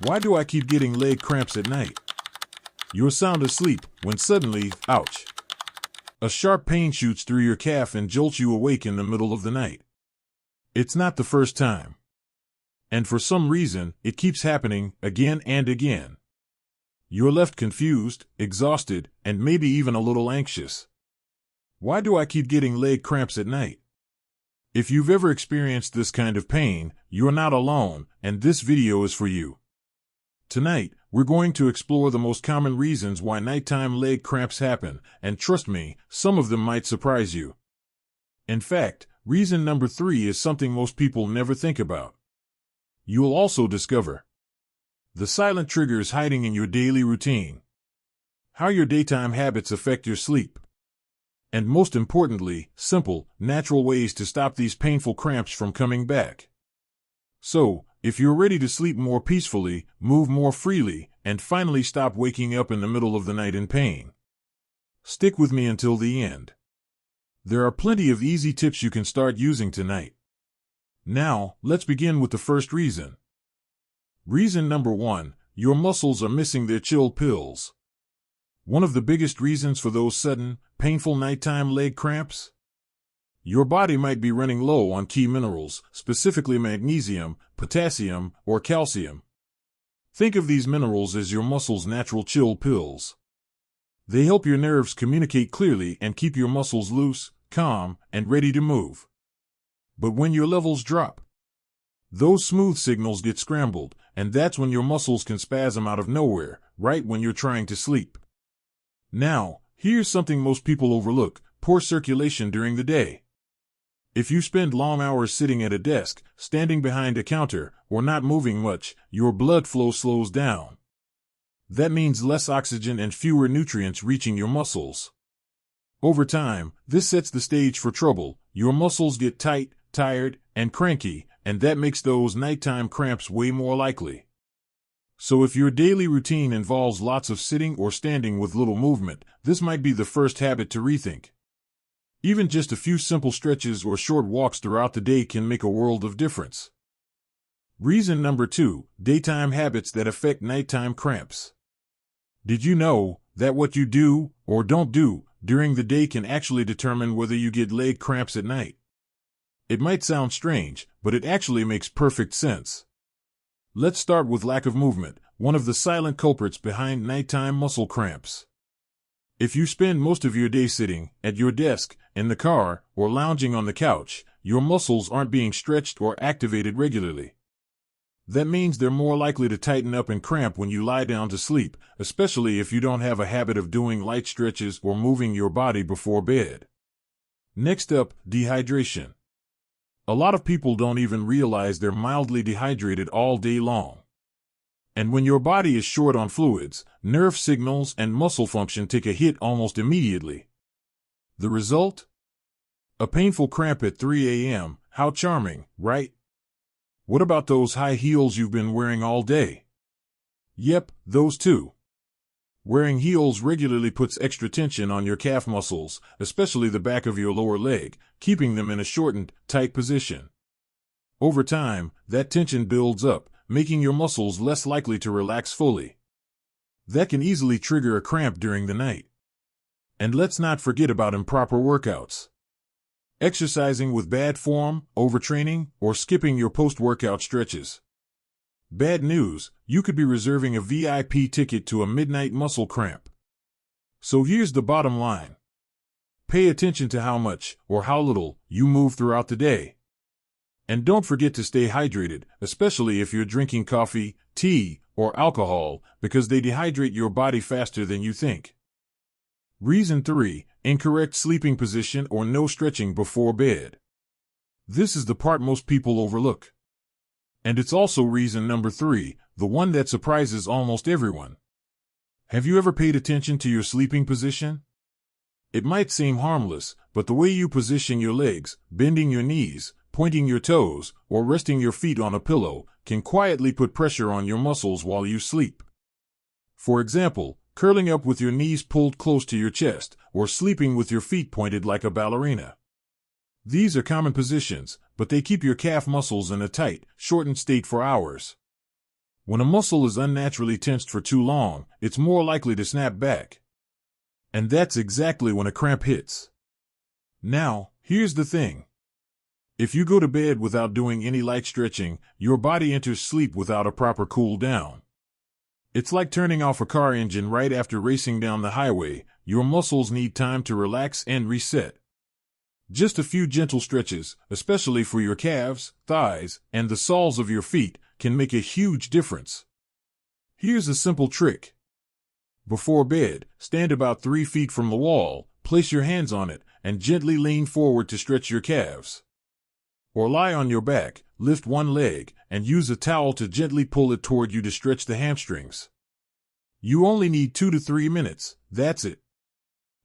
Why do I keep getting leg cramps at night? You're sound asleep when suddenly, ouch! A sharp pain shoots through your calf and jolts you awake in the middle of the night. It's not the first time. And for some reason, it keeps happening again and again. You're left confused, exhausted, and maybe even a little anxious. Why do I keep getting leg cramps at night? If you've ever experienced this kind of pain, you're not alone, and this video is for you. Tonight, we're going to explore the most common reasons why nighttime leg cramps happen, and trust me, some of them might surprise you. In fact, reason number 3 is something most people never think about. You'll also discover the silent triggers hiding in your daily routine, how your daytime habits affect your sleep, and most importantly, simple, natural ways to stop these painful cramps from coming back. So, if you're ready to sleep more peacefully, move more freely, and finally stop waking up in the middle of the night in pain, stick with me until the end. There are plenty of easy tips you can start using tonight. Now, let's begin with the first reason. Reason number 1, your muscles are missing their chill pills. One of the biggest reasons for those sudden, painful nighttime leg cramps? Your body might be running low on key minerals, specifically magnesium, potassium, or calcium. Think of these minerals as your muscles' natural chill pills. They help your nerves communicate clearly and keep your muscles loose, calm, and ready to move. But when your levels drop, those smooth signals get scrambled, and that's when your muscles can spasm out of nowhere, right when you're trying to sleep. Now, here's something most people overlook: poor circulation during the day. If you spend long hours sitting at a desk, standing behind a counter, or not moving much, your blood flow slows down. That means less oxygen and fewer nutrients reaching your muscles. Over time, this sets the stage for trouble. Your muscles get tight, tired, and cranky, and that makes those nighttime cramps way more likely. So if your daily routine involves lots of sitting or standing with little movement, this might be the first habit to rethink. Even just a few simple stretches or short walks throughout the day can make a world of difference. Reason number 2, daytime habits that affect nighttime cramps. Did you know that what you do or don't do during the day can actually determine whether you get leg cramps at night? It might sound strange, but it actually makes perfect sense. Let's start with lack of movement, one of the silent culprits behind nighttime muscle cramps. If you spend most of your day sitting, at your desk, in the car, or lounging on the couch, your muscles aren't being stretched or activated regularly. That means they're more likely to tighten up and cramp when you lie down to sleep, especially if you don't have a habit of doing light stretches or moving your body before bed. Next up, dehydration. A lot of people don't even realize they're mildly dehydrated all day long. And when your body is short on fluids, nerve signals and muscle function take a hit almost immediately. The result? A painful cramp at 3 a.m. How charming, right? What about those high heels you've been wearing all day? Yep, those too. Wearing heels regularly puts extra tension on your calf muscles, especially the back of your lower leg, keeping them in a shortened, tight position. Over time, that tension builds up, making your muscles less likely to relax fully. That can easily trigger a cramp during the night. And let's not forget about improper workouts. Exercising with bad form, overtraining, or skipping your post-workout stretches. Bad news, you could be reserving a VIP ticket to a midnight muscle cramp. So here's the bottom line. Pay attention to how much, or how little, you move throughout the day. And don't forget to stay hydrated, especially if you're drinking coffee, tea, or alcohol, because they dehydrate your body faster than you think. Reason 3, incorrect sleeping position or no stretching before bed. This is the part most people overlook. And it's also reason number 3, the one that surprises almost everyone. Have you ever paid attention to your sleeping position? It might seem harmless, but the way you position your legs, bending your knees, pointing your toes, or resting your feet on a pillow, can quietly put pressure on your muscles while you sleep. For example, curling up with your knees pulled close to your chest, or sleeping with your feet pointed like a ballerina. These are common positions, but they keep your calf muscles in a tight, shortened state for hours. When a muscle is unnaturally tensed for too long, it's more likely to snap back. And that's exactly when a cramp hits. Now, here's the thing. If you go to bed without doing any light stretching, your body enters sleep without a proper cool down. It's like turning off a car engine right after racing down the highway. Your muscles need time to relax and reset. Just a few gentle stretches, especially for your calves, thighs, and the soles of your feet, can make a huge difference. Here's a simple trick. Before bed, stand about 3 feet from the wall, place your hands on it, and gently lean forward to stretch your calves. Or lie on your back, lift one leg, and use a towel to gently pull it toward you to stretch the hamstrings. You only need 2 to 3 minutes, that's it.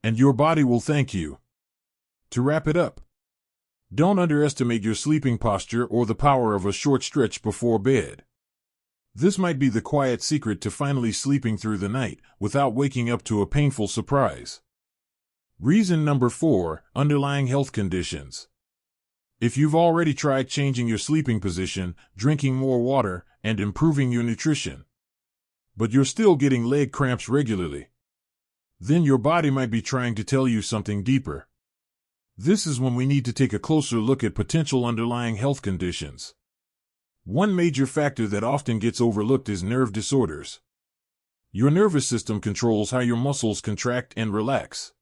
And your body will thank you. To wrap it up, don't underestimate your sleeping posture or the power of a short stretch before bed. This might be the quiet secret to finally sleeping through the night without waking up to a painful surprise. Reason number 4, underlying health conditions. If you've already tried changing your sleeping position, drinking more water, and improving your nutrition, but you're still getting leg cramps regularly, then your body might be trying to tell you something deeper. This is when we need to take a closer look at potential underlying health conditions. One major factor that often gets overlooked is nerve disorders. Your nervous system controls how your muscles contract and relax.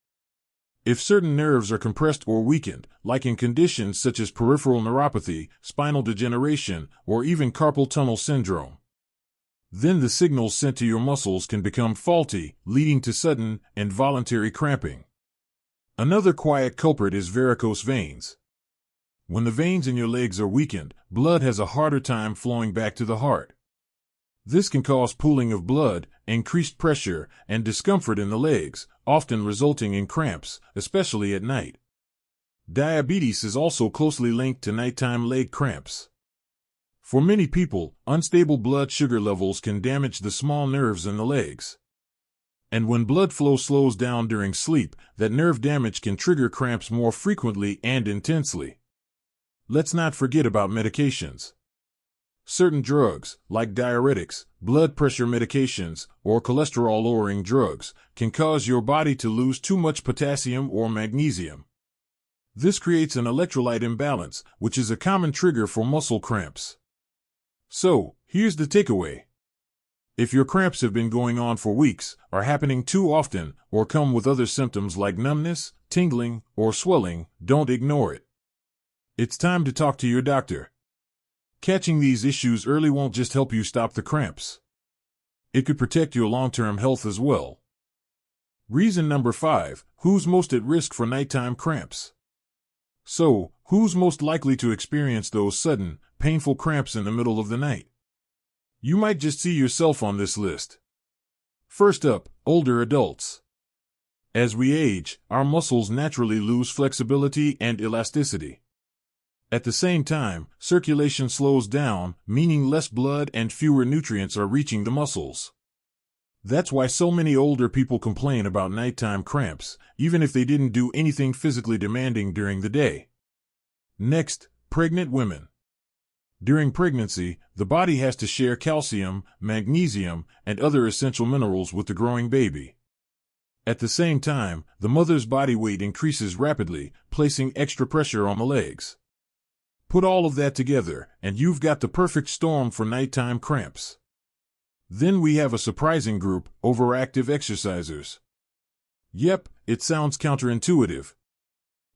If certain nerves are compressed or weakened, like in conditions such as peripheral neuropathy, spinal degeneration, or even carpal tunnel syndrome, then the signals sent to your muscles can become faulty, leading to sudden, involuntary cramping. Another quiet culprit is varicose veins. When the veins in your legs are weakened, blood has a harder time flowing back to the heart. This can cause pooling of blood, increased pressure, and discomfort in the legs, often resulting in cramps, especially at night. Diabetes is also closely linked to nighttime leg cramps. For many people, unstable blood sugar levels can damage the small nerves in the legs. And when blood flow slows down during sleep, that nerve damage can trigger cramps more frequently and intensely. Let's not forget about medications. Certain drugs, like diuretics, blood pressure medications, or cholesterol-lowering drugs, can cause your body to lose too much potassium or magnesium. This creates an electrolyte imbalance, which is a common trigger for muscle cramps. So, here's the takeaway. If your cramps have been going on for weeks, are happening too often, or come with other symptoms like numbness, tingling, or swelling, don't ignore it. It's time to talk to your doctor. Catching these issues early won't just help you stop the cramps. It could protect your long-term health as well. Reason number 5, who's most at risk for nighttime cramps? So, who's most likely to experience those sudden, painful cramps in the middle of the night? You might just see yourself on this list. First up, older adults. As we age, our muscles naturally lose flexibility and elasticity. At the same time, circulation slows down, meaning less blood and fewer nutrients are reaching the muscles. That's why so many older people complain about nighttime cramps, even if they didn't do anything physically demanding during the day. Next, pregnant women. During pregnancy, the body has to share calcium, magnesium, and other essential minerals with the growing baby. At the same time, the mother's body weight increases rapidly, placing extra pressure on the legs. Put all of that together, and you've got the perfect storm for nighttime cramps. Then we have a surprising group, overactive exercisers. Yep, it sounds counterintuitive.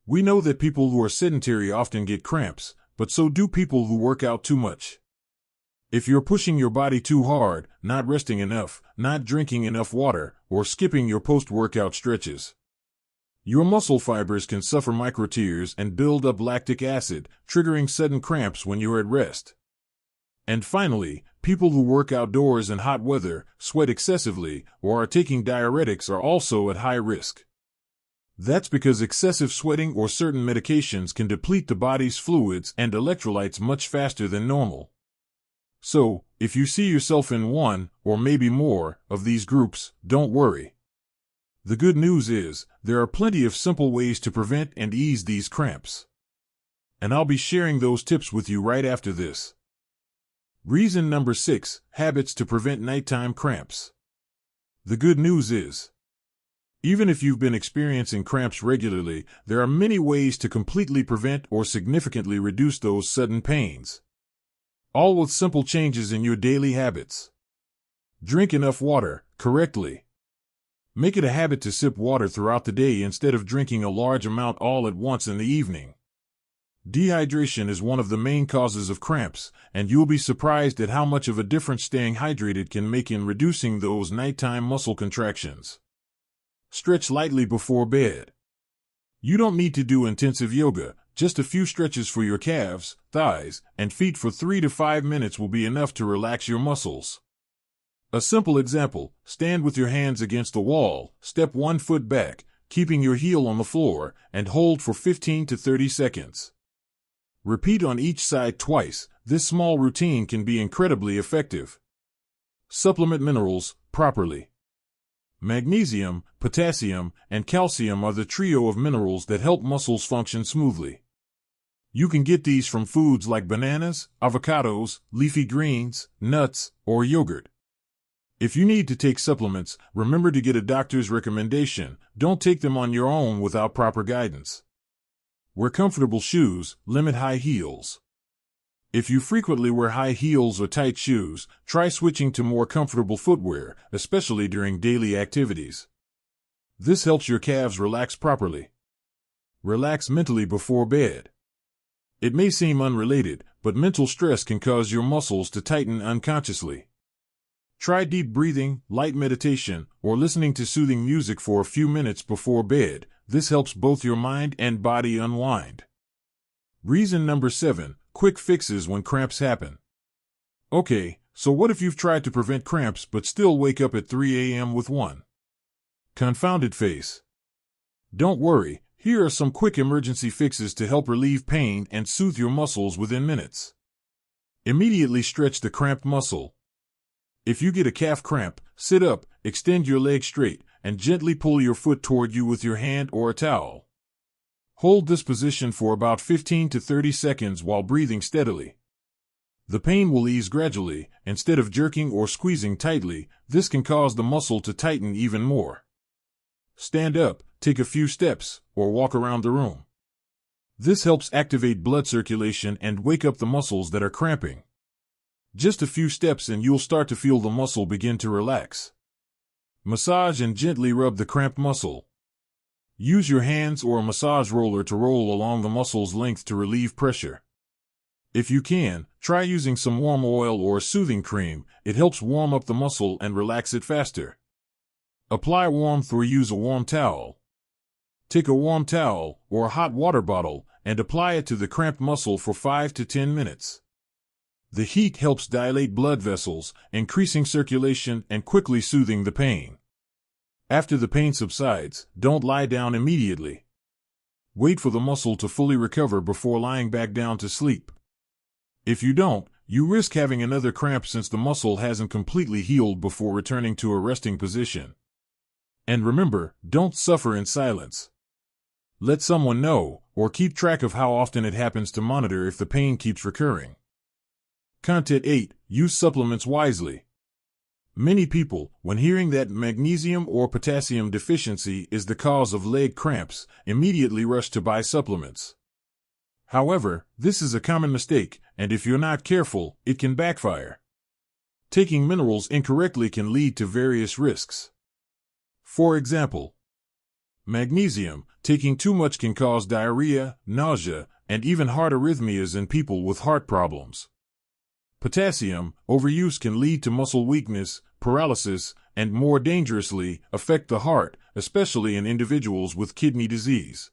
We know that people who are sedentary often get cramps, but so do people who work out too much. If you're pushing your body too hard, not resting enough, not drinking enough water, or skipping your post-workout stretches, your muscle fibers can suffer microtears and build up lactic acid, triggering sudden cramps when you're at rest. And finally, people who work outdoors in hot weather, sweat excessively, or are taking diuretics are also at high risk. That's because excessive sweating or certain medications can deplete the body's fluids and electrolytes much faster than normal. So, if you see yourself in one, or maybe more, of these groups, don't worry. The good news is, there are plenty of simple ways to prevent and ease these cramps. And I'll be sharing those tips with you right after this. Reason number 6, habits to prevent nighttime cramps. The good news is, even if you've been experiencing cramps regularly, there are many ways to completely prevent or significantly reduce those sudden pains. All with simple changes in your daily habits. Drink enough water, correctly. Make it a habit to sip water throughout the day instead of drinking a large amount all at once in the evening. Dehydration is one of the main causes of cramps, and you'll be surprised at how much of a difference staying hydrated can make in reducing those nighttime muscle contractions. Stretch lightly before bed. You don't need to do intensive yoga, just a few stretches for your calves, thighs, and feet for 3 to 5 minutes will be enough to relax your muscles. A simple example, stand with your hands against the wall, step 1 foot back, keeping your heel on the floor, and hold for 15 to 30 seconds. Repeat on each side twice. This small routine can be incredibly effective. Supplement minerals properly. Magnesium, potassium, and calcium are the trio of minerals that help muscles function smoothly. You can get these from foods like bananas, avocados, leafy greens, nuts, or yogurt. If you need to take supplements, remember to get a doctor's recommendation. Don't take them on your own without proper guidance. Wear comfortable shoes, limit high heels. If you frequently wear high heels or tight shoes, try switching to more comfortable footwear, especially during daily activities. This helps your calves relax properly. Relax mentally before bed. It may seem unrelated, but mental stress can cause your muscles to tighten unconsciously. Try deep breathing, light meditation, or listening to soothing music for a few minutes before bed. This helps both your mind and body unwind. Reason number 7, quick fixes when cramps happen. Okay, so what if you've tried to prevent cramps but still wake up at 3 a.m. with one? Confounded face. Don't worry, here are some quick emergency fixes to help relieve pain and soothe your muscles within minutes. Immediately stretch the cramped muscle. If you get a calf cramp, sit up, extend your leg straight, and gently pull your foot toward you with your hand or a towel. Hold this position for about 15 to 30 seconds while breathing steadily. The pain will ease gradually. Instead of jerking or squeezing tightly, this can cause the muscle to tighten even more. Stand up, take a few steps, or walk around the room. This helps activate blood circulation and wake up the muscles that are cramping. Just a few steps and you'll start to feel the muscle begin to relax. Massage and gently rub the cramped muscle. Use your hands or a massage roller to roll along the muscle's length to relieve pressure. If you can, try using some warm oil or a soothing cream. It helps warm up the muscle and relax it faster. Apply warmth or use a warm towel. Take a warm towel or a hot water bottle and apply it to the cramped muscle for 5 to 10 minutes. The heat helps dilate blood vessels, increasing circulation and quickly soothing the pain. After the pain subsides, don't lie down immediately. Wait for the muscle to fully recover before lying back down to sleep. If you don't, you risk having another cramp since the muscle hasn't completely healed before returning to a resting position. And remember, don't suffer in silence. Let someone know, or keep track of how often it happens to monitor if the pain keeps recurring. Content 8. Use supplements wisely. Many people, when hearing that magnesium or potassium deficiency is the cause of leg cramps, immediately rush to buy supplements. However, this is a common mistake, and if you're not careful, it can backfire. Taking minerals incorrectly can lead to various risks. For example, magnesium, taking too much can cause diarrhea, nausea, and even heart arrhythmias in people with heart problems. Potassium, overuse can lead to muscle weakness, paralysis, and more dangerously, affect the heart, especially in individuals with kidney disease.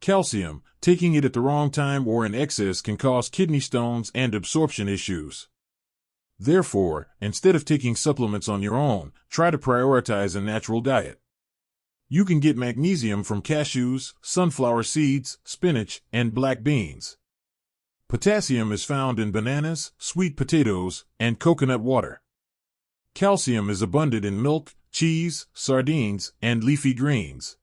Calcium, taking it at the wrong time or in excess can cause kidney stones and absorption issues. Therefore, instead of taking supplements on your own, try to prioritize a natural diet. You can get magnesium from cashews, sunflower seeds, spinach, and black beans. Potassium is found in bananas, sweet potatoes, and coconut water. Calcium is abundant in milk, cheese, sardines, and leafy greens.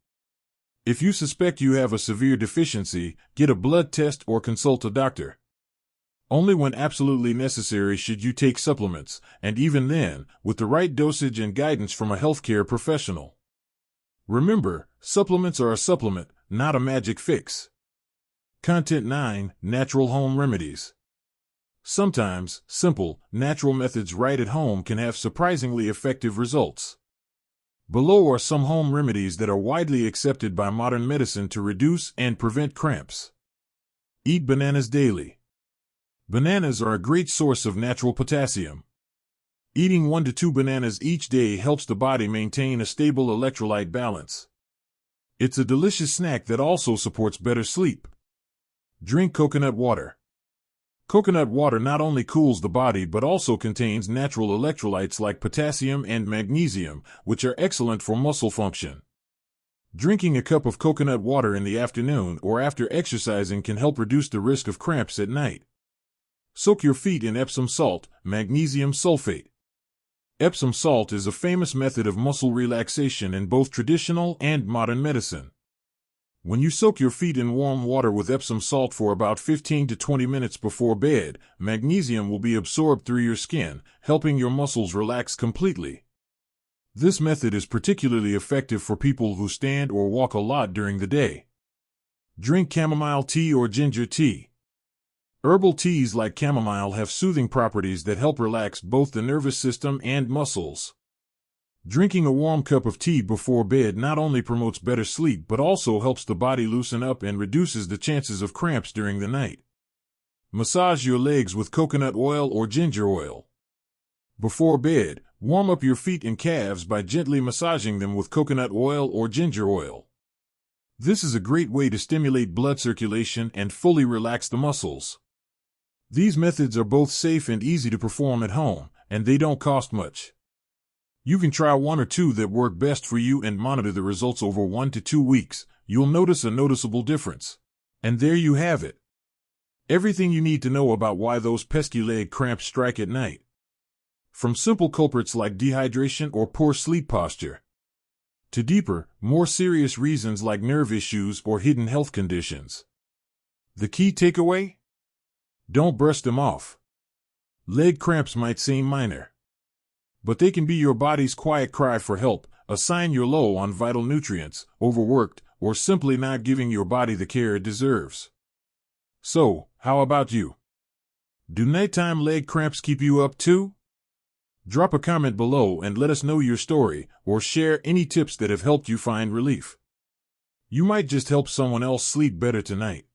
If you suspect you have a severe deficiency, get a blood test or consult a doctor. Only when absolutely necessary should you take supplements, and even then, with the right dosage and guidance from a healthcare professional. Remember, supplements are a supplement, not a magic fix. Content 9. Natural Home Remedies. Sometimes, simple, natural methods right at home can have surprisingly effective results. Below are some home remedies that are widely accepted by modern medicine to reduce and prevent cramps. Eat bananas daily. Bananas are a great source of natural potassium. Eating 1 to 2 bananas each day helps the body maintain a stable electrolyte balance. It's a delicious snack that also supports better sleep. Drink coconut water. Coconut water not only cools the body but also contains natural electrolytes like potassium and magnesium, which are excellent for muscle function. Drinking a cup of coconut water in the afternoon or after exercising can help reduce the risk of cramps at night. Soak your feet in Epsom salt, magnesium sulfate. Epsom salt is a famous method of muscle relaxation in both traditional and modern medicine. When you soak your feet in warm water with Epsom salt for about 15 to 20 minutes before bed, magnesium will be absorbed through your skin, helping your muscles relax completely. This method is particularly effective for people who stand or walk a lot during the day. Drink chamomile tea or ginger tea. Herbal teas like chamomile have soothing properties that help relax both the nervous system and muscles. Drinking a warm cup of tea before bed not only promotes better sleep but also helps the body loosen up and reduces the chances of cramps during the night. Massage your legs with coconut oil or ginger oil. Before bed, warm up your feet and calves by gently massaging them with coconut oil or ginger oil. This is a great way to stimulate blood circulation and fully relax the muscles. These methods are both safe and easy to perform at home, and they don't cost much. You can try 1 or 2 that work best for you and monitor the results over 1 to 2 weeks. You'll notice a noticeable difference. And there you have it. Everything you need to know about why those pesky leg cramps strike at night. From simple culprits like dehydration or poor sleep posture, to deeper, more serious reasons like nerve issues or hidden health conditions. The key takeaway? Don't brush them off. Leg cramps might seem minor, but they can be your body's quiet cry for help, a sign you're low on vital nutrients, overworked, or simply not giving your body the care it deserves. So, how about you? Do nighttime leg cramps keep you up too? Drop a comment below and let us know your story, or share any tips that have helped you find relief. You might just help someone else sleep better tonight.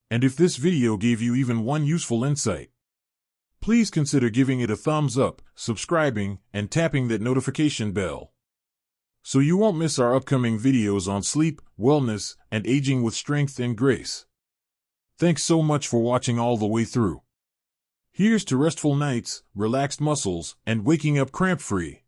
And if this video gave you even one useful insight, please consider giving it a thumbs up, subscribing, and tapping that notification bell, so you won't miss our upcoming videos on sleep, wellness, and aging with strength and grace. Thanks so much for watching all the way through. Here's to restful nights, relaxed muscles, and waking up cramp-free.